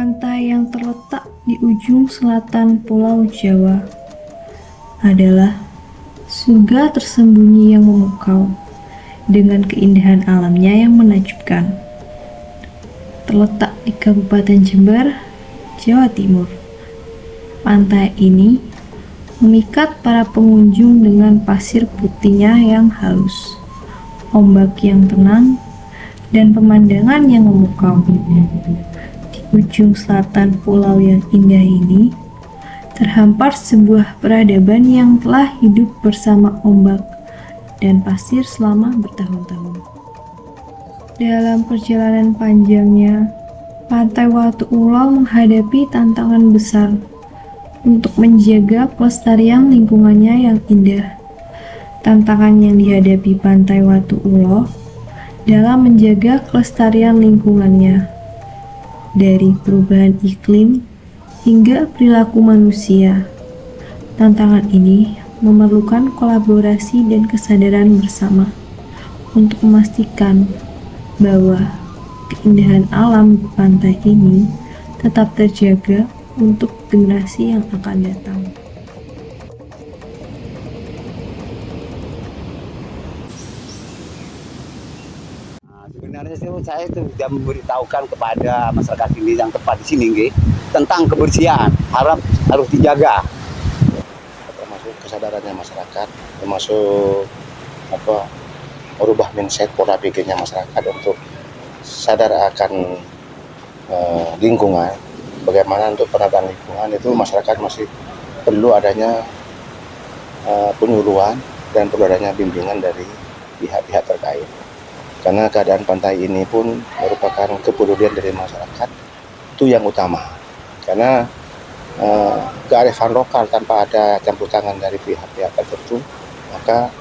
Pantai yang terletak di ujung selatan Pulau Jawa adalah surga tersembunyi yang memukau dengan keindahan alamnya yang menakjubkan. Terletak di Kabupaten Jember, Jawa Timur. Pantai ini memikat para pengunjung dengan pasir putihnya yang halus, ombak yang tenang, dan pemandangan yang memukau. Di ujung selatan pulau yang indah ini, terhampar sebuah peradaban yang telah hidup bersama ombak dan pasir selama bertahun-tahun. Dalam perjalanan panjangnya, Pantai Watu Ulo menghadapi tantangan besar untuk menjaga pelestarian lingkungannya yang indah. Tantangan yang dihadapi Pantai Watu Ulo dalam menjaga kelestarian lingkungannya, dari perubahan iklim hingga perilaku manusia. Tantangan ini memerlukan kolaborasi dan kesadaran bersama untuk memastikan bahwa keindahan alam di pantai ini tetap terjaga untuk generasi yang akan datang. Sebenarnya saya itu sudah memberitahukan kepada masyarakat ini yang tepat di sini, tentang kebersihan harus dijaga. Termasuk kesadarannya masyarakat, termasuk merubah mindset pola pikirnya masyarakat untuk sadar akan lingkungan. Bagaimana untuk penataan lingkungan itu masyarakat masih perlu adanya penyuluhan dan perlu adanya bimbingan dari pihak-pihak terkait. Karena keadaan pantai ini pun merupakan kepedulian dari masyarakat, itu yang utama. Karena kearifan lokal tanpa ada campur tangan dari pihak-pihak tertentu, maka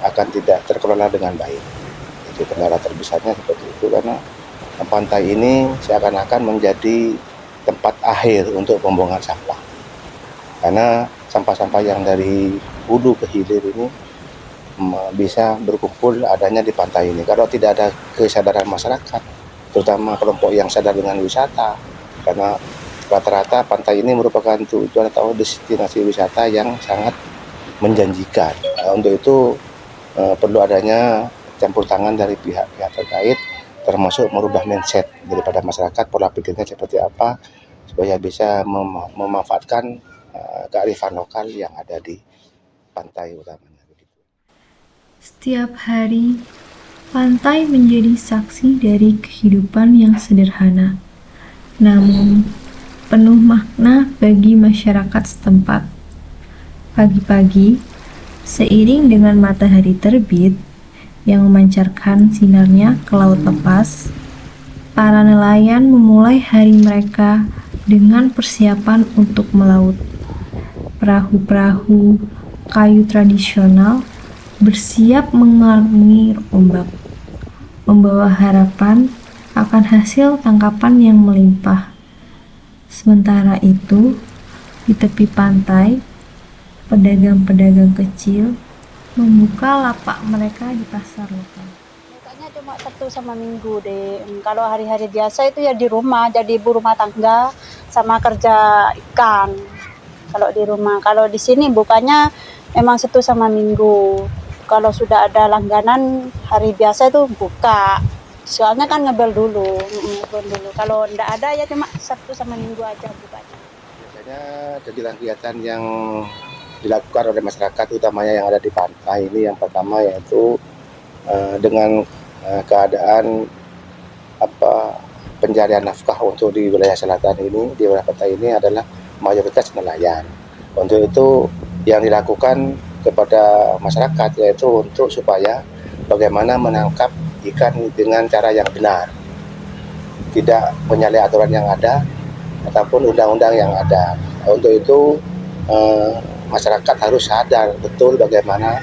akan tidak terkelola dengan baik. Itu kendala terbesarnya seperti itu, karena pantai ini seakan-akan menjadi tempat akhir untuk pembuangan sampah. Karena sampah-sampah yang dari hulu ke hilir ini bisa berkumpul adanya di pantai ini. Kalau tidak ada kesadaran masyarakat, terutama kelompok yang sadar dengan wisata, karena rata-rata pantai ini merupakan tujuan atau destinasi wisata yang sangat menjanjikan. Untuk itu perlu adanya campur tangan dari pihak-pihak terkait, termasuk merubah mindset daripada masyarakat, pola pikirnya seperti apa, supaya bisa memanfaatkan kearifan lokal yang ada di pantai utamanya. Setiap hari, pantai menjadi saksi dari kehidupan yang sederhana, namun penuh makna bagi masyarakat setempat. Pagi-pagi, seiring dengan matahari terbit yang memancarkan sinarnya ke laut lepas, para nelayan memulai hari mereka dengan persiapan untuk melaut. Perahu-perahu kayu tradisional bersiap mengarungi ombak, membawa harapan akan hasil tangkapan yang melimpah. Sementara itu, di tepi pantai, pedagang-pedagang kecil membuka lapak mereka di pasar lokal. Bukanya cuma Sabtu sama Minggu deh. Kalau hari-hari biasa itu ya di rumah, jadi ibu rumah tangga sama kerja ikan. Kalau di rumah, kalau di sini bukanya memang Sabtu sama Minggu. Kalau sudah ada langganan hari biasa itu buka. Soalnya kan ngebel dulu. Kalau enggak ada ya cuma Sabtu sama Minggu aja bukanya. Biasanya kegiatan yang dilakukan oleh masyarakat utamanya yang ada di pantai ini, yang pertama yaitu dengan keadaan pencarian nafkah untuk di wilayah selatan ini, di wilayah pantai ini adalah mayoritas nelayan. Untuk itu yang dilakukan kepada masyarakat yaitu untuk supaya bagaimana menangkap ikan dengan cara yang benar, tidak menyalahi aturan yang ada ataupun undang-undang yang ada. Untuk itu masyarakat harus sadar betul bagaimana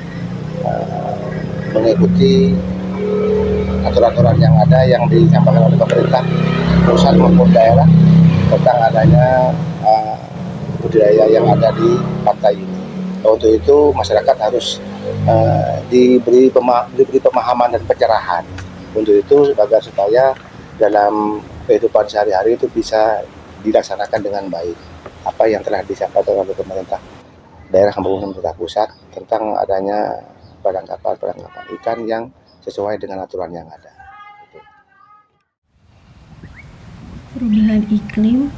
mengikuti aturan-aturan yang ada yang disampaikan oleh pemerintah pusat maupun daerah tentang adanya budidaya yang ada di pantai ini. Untuk itu masyarakat harus diberi pemahaman dan pencerahan. Untuk itu agar supaya dalam kehidupan sehari-hari itu bisa dilaksanakan dengan baik. Apa yang telah disampaikan oleh pemerintah daerah maupun pemerintah pusat tentang adanya penangkapan ikan yang sesuai dengan aturan yang ada. Perubahan iklim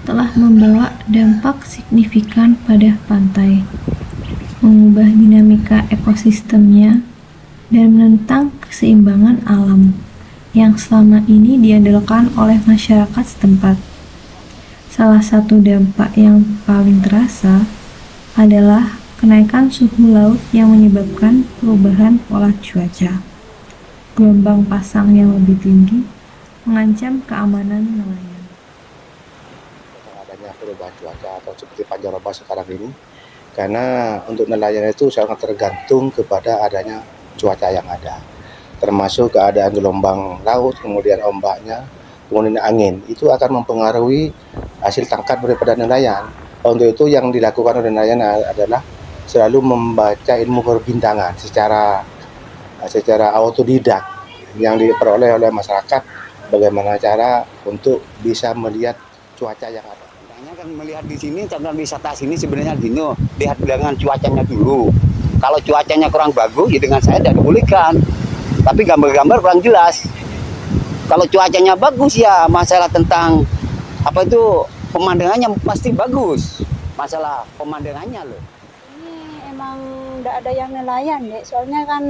telah membawa dampak signifikan pada pantai, mengubah dinamika ekosistemnya, dan menentang keseimbangan alam yang selama ini diandalkan oleh masyarakat setempat. Salah satu dampak yang paling terasa adalah kenaikan suhu laut yang menyebabkan perubahan pola cuaca. Gelombang pasang yang lebih tinggi mengancam keamanan nelayan. Adanya perubahan cuaca atau seperti pancaroba sekarang ini, karena untuk nelayan itu sangat tergantung kepada adanya cuaca yang ada, termasuk keadaan gelombang laut, kemudian ombaknya, kemudian angin, itu akan mempengaruhi hasil tangkap daripada nelayan. Untuk itu yang dilakukan oleh nelayan adalah selalu membaca ilmu perbintangan secara autodidak yang diperoleh oleh masyarakat, bagaimana cara untuk bisa melihat cuaca yang ada. Kan melihat di sini, tempat wisata sini sebenarnya gini, lihat dengan cuacanya dulu. Kalau cuacanya kurang bagus, ya dengan saya tidak dibolehkan. Tapi gambar-gambar kurang jelas. Kalau cuacanya bagus ya masalah tentang apa itu pemandangannya pasti bagus. Masalah pemandangannya loh. Ini emang tidak ada yang nelayan deh, soalnya kan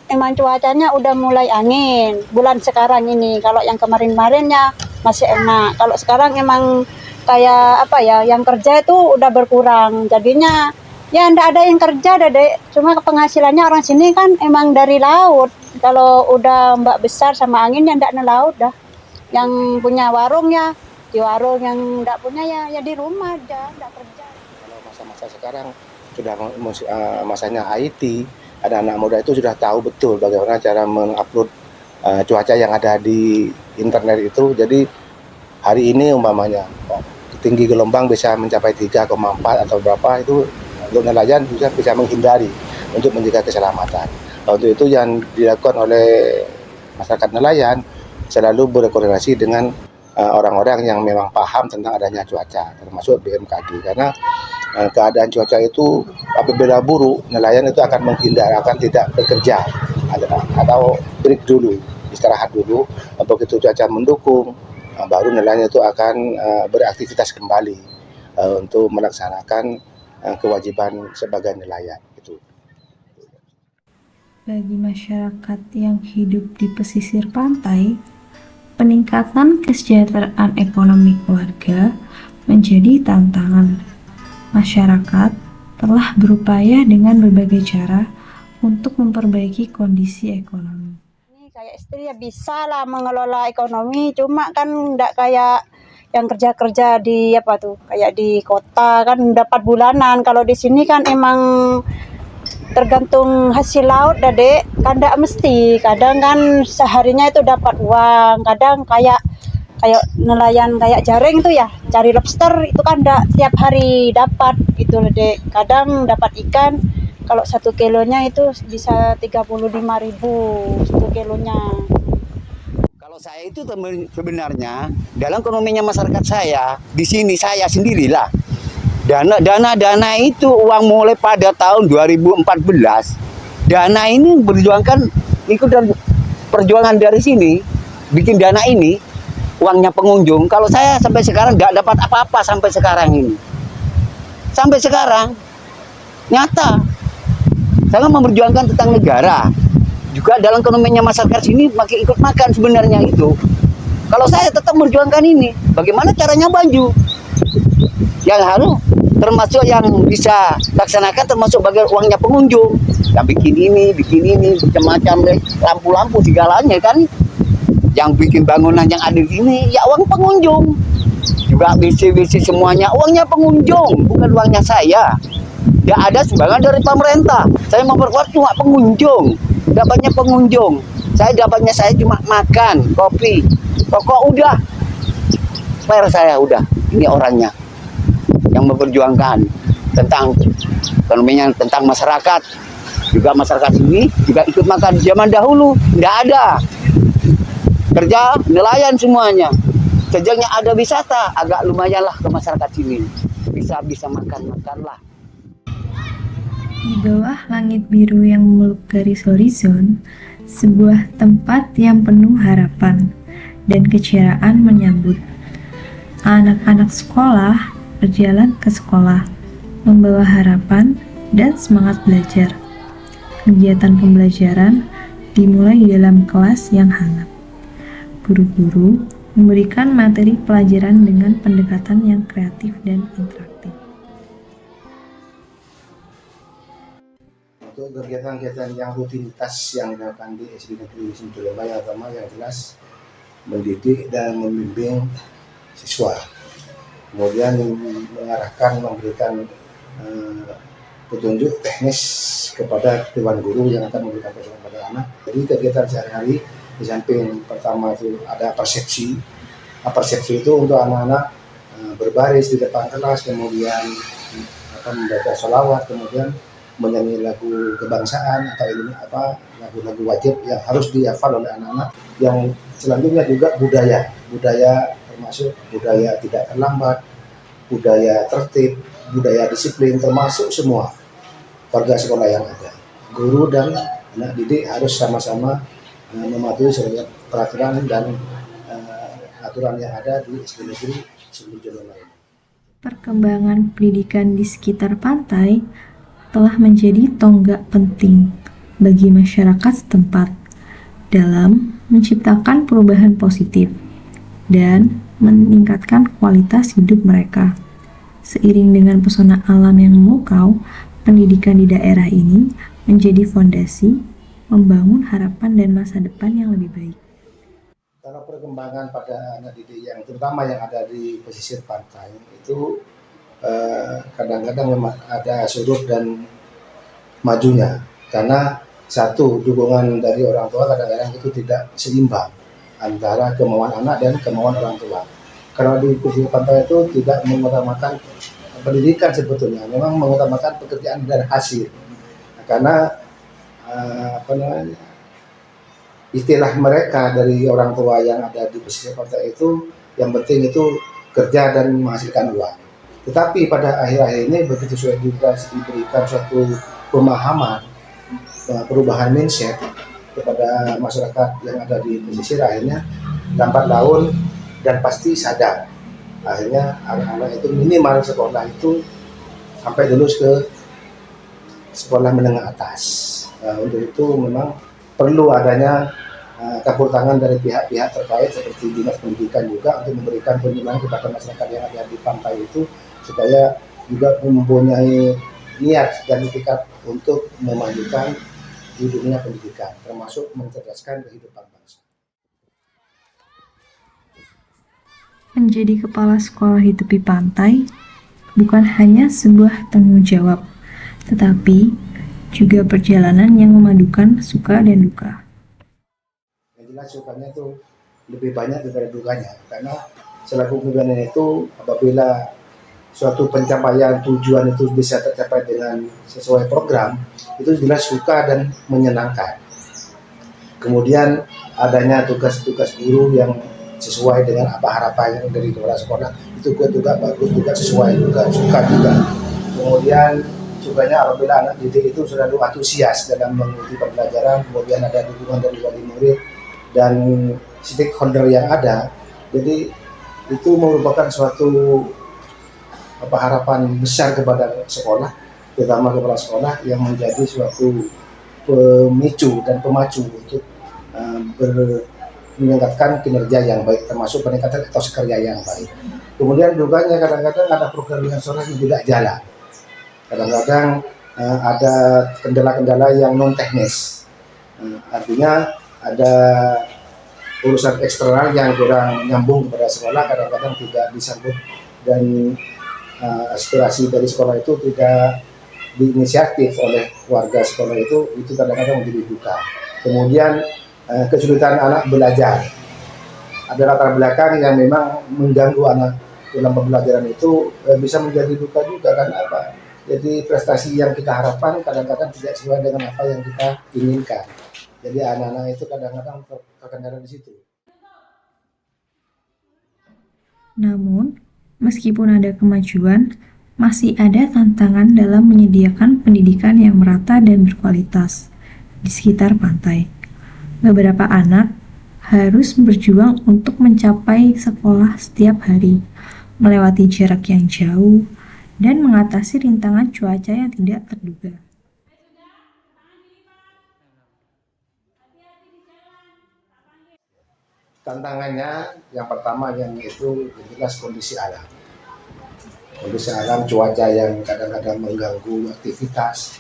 emang cuacanya udah mulai angin bulan sekarang ini. Kalau yang kemarin-kemarinnya masih enak. Kalau sekarang emang kayak apa ya, yang kerja itu udah berkurang, jadinya ya ndak ada yang kerja Dek. Cuma penghasilannya orang sini kan emang dari laut. Kalau udah ombak besar sama angin ya ndak nelaut dah. Yang punya warung ya di warung, yang ndak punya ya di rumah aja, ndak kerja. Kalau masa-masa sekarang sudah masanya IT, anak-anak muda itu sudah tahu betul bagaimana cara mengupload cuaca yang ada di internet itu. Jadi hari ini umpamanya tinggi gelombang bisa mencapai 3,4 atau berapa, itu untuk nelayan bisa menghindari untuk menjaga keselamatan. Untuk itu yang dilakukan oleh masyarakat nelayan selalu berkoordinasi dengan orang-orang yang memang paham tentang adanya cuaca, termasuk BMKG, karena keadaan cuaca itu apabila buruk, nelayan itu akan menghindar, akan tidak bekerja atau break dulu, istirahat dulu. Begitu cuaca mendukung, baru nelayan itu akan beraktivitas kembali untuk melaksanakan kewajiban sebagai nelayan. Gitu. Bagi masyarakat yang hidup di pesisir pantai, peningkatan kesejahteraan ekonomi keluarga menjadi tantangan. Masyarakat telah berupaya dengan berbagai cara untuk memperbaiki kondisi ekonomi. Kayak istri ya bisa lah mengelola ekonomi, cuma kan enggak kayak yang kerja-kerja di apa tuh, kayak di kota kan dapat bulanan. Kalau di sini kan emang tergantung hasil laut Dek, kan enggak mesti. Kadang kan seharinya itu dapat uang, kadang kayak nelayan kayak jaring tuh ya, cari lobster itu kan enggak tiap hari dapat gitu Dek. Kadang dapat ikan, kalau 1 kilonya itu bisa 35.000 1 kilonya. Kalau saya itu sebenarnya dalam ekonominya masyarakat saya, di sini saya sendirilah. Dana itu uang mulai pada tahun 2014. Dana ini berjuangkan, ikut dan perjuangan dari sini, bikin dana ini, uangnya pengunjung. Kalau saya sampai sekarang nggak dapat apa-apa sampai sekarang ini. Sampai sekarang, nyata. Saya memperjuangkan tentang negara. Juga dalam ekonominya masyarakat sini makin ikut makan sebenarnya itu. Kalau saya tetap memperjuangkan ini, bagaimana caranya maju? Yang harus termasuk yang bisa laksanakan termasuk bagian uangnya pengunjung. Yang bikin ini, macam-macam deh, lampu-lampu segalanya kan. Yang bikin bangunan yang ada di sini ya uang pengunjung. Juga WC semuanya uangnya pengunjung, bukan uangnya saya. Tidak ada sumbangan dari pemerintah. Saya memperkuat cuma pengunjung, dapatnya pengunjung. Dapatnya saya cuma makan, kopi, pokok udah. Fair saya udah. Ini orangnya yang memperjuangkan tentang ekonominya, tentang masyarakat. Juga masyarakat ini juga ikut makan zaman dahulu. Tidak ada kerja nelayan semuanya. Sejauhnya ada wisata, agak lumayan lah ke masyarakat sini. Bisa makan lah. Di bawah langit biru yang memeluk garis horizon, sebuah tempat yang penuh harapan dan keceriaan menyambut. Anak-anak sekolah berjalan ke sekolah, membawa harapan dan semangat belajar. Kegiatan pembelajaran dimulai di dalam kelas yang hangat. Guru-guru memberikan materi pelajaran dengan pendekatan yang kreatif dan interaktif. Untuk kegiatan-kegiatan yang rutinitas yang dilakukan di SD Negeri Sintulemba, yang pertama yang jelas mendidik dan membimbing siswa, kemudian mengarahkan, memberikan petunjuk teknis kepada dewan guru yang akan memberikan petunjuk kepada anak. Jadi kegiatan sehari-hari di samping pertama itu ada persepsi itu untuk anak-anak berbaris di depan kelas, kemudian akan membaca sholawat, kemudian menyanyi lagu kebangsaan atau ini lagu-lagu wajib yang harus dihafal oleh anak-anak. Yang selanjutnya juga budaya termasuk budaya tidak terlambat, budaya tertib, budaya disiplin, termasuk semua warga sekolah yang ada. Guru dan anak didik harus sama-sama mematuhi seluruh peraturan dan aturan yang ada di SD Negeri Sintulemba. Perkembangan pendidikan di sekitar pantai telah menjadi tonggak penting bagi masyarakat setempat dalam menciptakan perubahan positif dan meningkatkan kualitas hidup mereka. Seiring dengan pesona alam yang memukau, pendidikan di daerah ini menjadi fondasi membangun harapan dan masa depan yang lebih baik. Kalau perkembangan pada anak didik yang terutama yang ada di pesisir pantai itu kadang-kadang memang ada surut dan majunya, karena satu, dukungan dari orang tua kadang-kadang itu tidak seimbang antara kemauan anak dan kemauan orang tua. Karena di pesisir pantai itu tidak mengutamakan pendidikan, sebetulnya memang mengutamakan pekerjaan dan hasil. Karena istilah mereka dari orang tua yang ada di pesisir pantai itu yang penting itu kerja dan menghasilkan uang. Tetapi pada akhir-akhir ini begitu sudah diberikan suatu pemahaman, perubahan mindset kepada masyarakat yang ada di pesisir, akhirnya lambat laun dan pasti sadar. Akhirnya anak-anak itu minimal sekolah itu sampai lulus ke sekolah menengah atas. Untuk itu memang perlu adanya campur tangan dari pihak-pihak terkait seperti Dinas Pendidikan juga untuk memberikan penjelasan kepada masyarakat yang ada di pantai itu supaya juga mempunyai niat dan itikat untuk memajukan di dunia pendidikan, termasuk mencerdaskan kehidupan bangsa. Menjadi kepala sekolah di tepi pantai bukan hanya sebuah tanggung jawab, tetapi juga perjalanan yang memadukan suka dan duka. Yang jelas sukanya itu lebih banyak daripada dukanya, karena selaku pimpinan itu apabila suatu pencapaian tujuan itu bisa tercapai dengan sesuai program, itu jelas suka dan menyenangkan. Kemudian adanya tugas-tugas guru yang sesuai dengan apa harapan dari kepala sekolah, itu juga bagus, juga sesuai, juga suka juga. Kemudian sukanya apabila anak didik itu selalu antusias dalam mengikuti pembelajaran, kemudian ada dukungan dari wali murid dan stakeholder yang ada. Jadi itu merupakan suatu harapan besar kepada sekolah, terutama kepala sekolah, yang menjadi suatu pemicu dan pemacu untuk meningkatkan kinerja yang baik, termasuk peningkatan etos kerja yang baik. Kemudian dukanya kadang-kadang ada program yang tidak jalan. Kadang-kadang ada kendala-kendala yang non teknis, artinya ada urusan eksternal yang kurang nyambung kepada sekolah, kadang-kadang tidak disambut dan aspirasi dari sekolah itu tidak diinisiatif oleh warga sekolah itu kadang-kadang menjadi duka. Kemudian kesulitan anak belajar, ada latar belakang yang memang mengganggu anak dalam pembelajaran itu, bisa menjadi duka juga. Karena apa? Jadi prestasi yang kita harapkan kadang-kadang tidak sesuai dengan apa yang kita inginkan. Jadi anak-anak itu kadang-kadang terkendala di situ. Namun, meskipun ada kemajuan, masih ada tantangan dalam menyediakan pendidikan yang merata dan berkualitas di sekitar pantai. Beberapa anak harus berjuang untuk mencapai sekolah setiap hari, melewati jarak yang jauh, dan mengatasi rintangan cuaca yang tidak terduga. Tantangannya yang pertama yang itu jelas kondisi alam. Kondisi alam, cuaca yang kadang-kadang mengganggu aktivitas,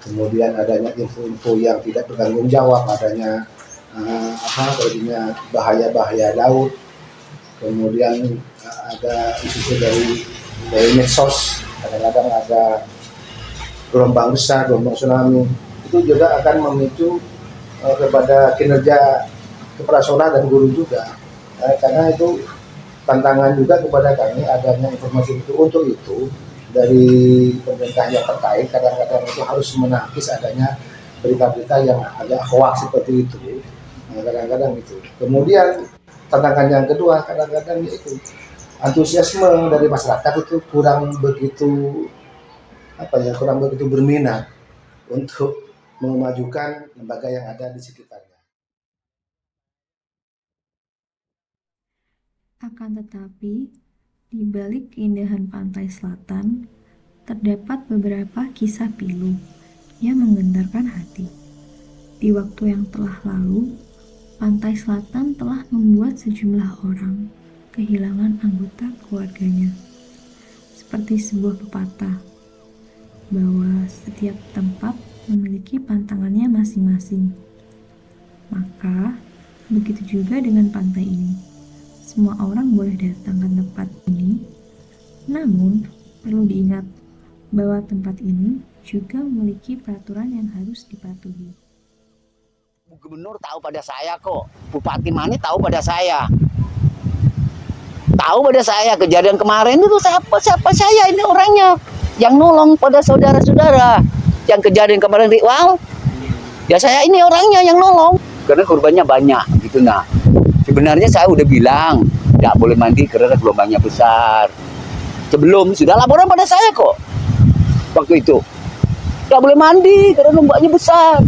kemudian adanya info-info yang tidak bertanggung jawab, adanya bahaya-bahaya laut, kemudian ada isu dari medsos, kadang-kadang ada gelombang besar, gelombang tsunami, itu juga akan memicu kepada kinerja kepala sekolah dan guru juga, karena itu tantangan juga kepada kami adanya informasi itu. Untuk itu dari pemerintah yang terkait kadang-kadang itu harus menangkis adanya berita-berita yang agak hoax seperti itu, kadang-kadang itu. Kemudian tantangan yang kedua kadang-kadang itu antusiasme dari masyarakat itu kurang begitu berminat untuk memajukan lembaga yang ada di sekitarnya. Akan tetapi, di balik keindahan pantai selatan, terdapat beberapa kisah pilu yang menggentarkan hati. Di waktu yang telah lalu, pantai selatan telah membuat sejumlah orang kehilangan anggota keluarganya. Seperti sebuah pepatah, bahwa setiap tempat memiliki pantangannya masing-masing. Maka, begitu juga dengan pantai ini. Semua orang boleh datang ke tempat ini, namun perlu diingat bahwa tempat ini juga memiliki peraturan yang harus dipatuhi. Gubernur tahu pada saya kok, Bupati Mani tahu pada saya. Tahu pada saya kejadian kemarin itu siapa saya ini orangnya yang nolong pada saudara-saudara. Yang kejadian kemarin di Riwal, ya saya ini orangnya yang nolong. Karena korbannya banyak gitu. Nah, sebenarnya saya udah bilang tidak boleh mandi karena gelombangnya besar. Sebelum sudah laporan pada saya kok waktu itu. Tidak boleh mandi karena gelombangnya besar.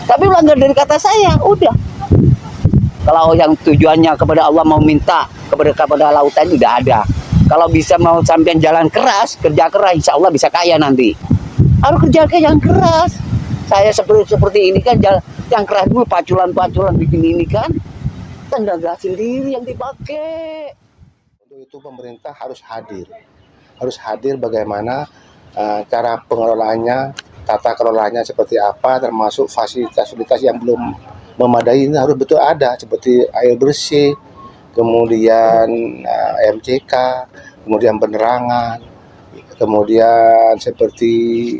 Tapi melanggar dari kata saya, udah. Kalau yang tujuannya kepada Allah mau minta kepada lautan tidak ada. Kalau bisa mau sampean jalan keras, kerja keras, insya Allah bisa kaya nanti. Harus kerja yang keras. Saya seperti ini kan yang keras dulu paculan bikin ini kan. Tenaga sendiri yang dipakai. Untuk itu pemerintah harus hadir bagaimana cara pengelolaannya, tata kelolanya seperti apa, termasuk fasilitas yang belum memadai ini harus betul ada, seperti air bersih, kemudian MCK, kemudian penerangan, kemudian seperti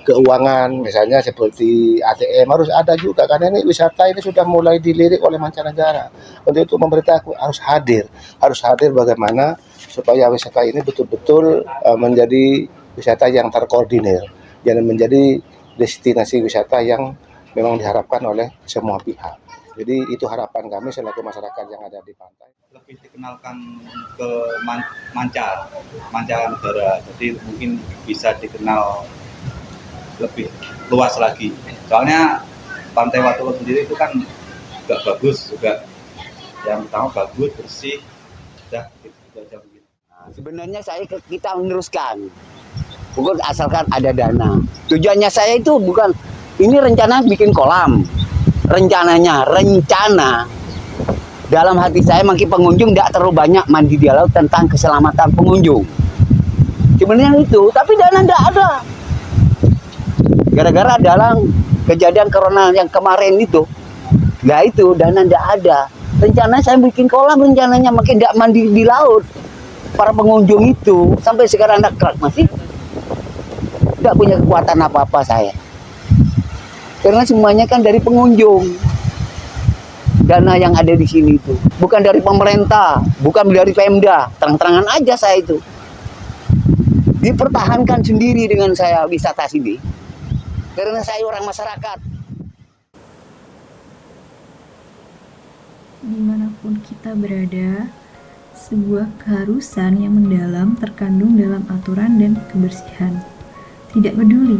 keuangan, misalnya seperti ATM harus ada juga, karena ini wisata ini sudah mulai dilirik oleh mancanegara. Untuk itu pemerintah harus hadir bagaimana supaya wisata ini betul-betul menjadi wisata yang terkoordinir dan menjadi destinasi wisata yang memang diharapkan oleh semua pihak. Jadi itu harapan kami selaku masyarakat yang ada di pantai. Lebih dikenalkan ke mancanegara, jadi mungkin bisa dikenal lebih luas lagi. Soalnya Pantai Watulung sendiri itu kan nggak bagus juga. Yang pertama bagus, bersih, udah gitu aja begitu. Nah, sebenarnya kita meneruskan, bukan asalkan ada dana. Tujuannya saya itu bukan ini rencana bikin kolam. Rencana dalam hati saya makin pengunjung tidak terlalu banyak mandi di laut tentang keselamatan pengunjung. Sebenarnya itu, tapi dana tidak ada. Gara-gara dalam kejadian corona yang kemarin itu, nah itu dana tidak ada. Rencana saya bikin kolam, rencananya makin tidak mandi di laut. Para pengunjung itu sampai sekarang masih tidak punya kekuatan apa-apa saya. Karena semuanya kan dari pengunjung. Dana yang ada di sini itu bukan dari pemerintah, bukan dari Pemda. Terang-terangan aja saya itu. Dipertahankan sendiri dengan saya wisata sini. Karena saya orang masyarakat. Dimanapun dimanapun kita berada, sebuah keharusan yang mendalam terkandung dalam aturan dan kebersihan. Tidak peduli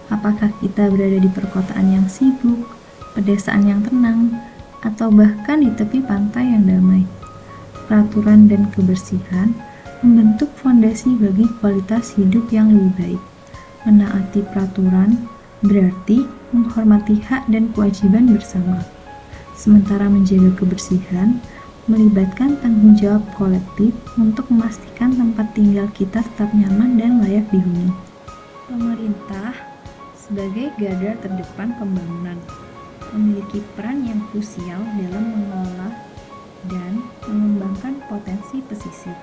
apakah kita berada di perkotaan yang sibuk, pedesaan yang tenang, atau bahkan di tepi pantai yang damai. Peraturan dan kebersihan membentuk fondasi bagi kualitas hidup yang lebih baik. Menaati peraturan berarti menghormati hak dan kewajiban bersama. Sementara menjaga kebersihan melibatkan tanggung jawab kolektif untuk memastikan tempat tinggal kita tetap nyaman dan layak dihuni. Pemerintah sebagai garda terdepan pembangunan memiliki peran yang krusial dalam mengelola dan mengembangkan potensi pesisir.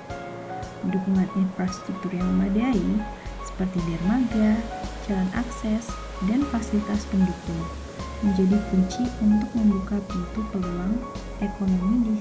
Dukungan infrastruktur yang memadai seperti dermaga, jalan akses, dan fasilitas pendukung menjadi kunci untuk membuka pintu peluang ekonomi di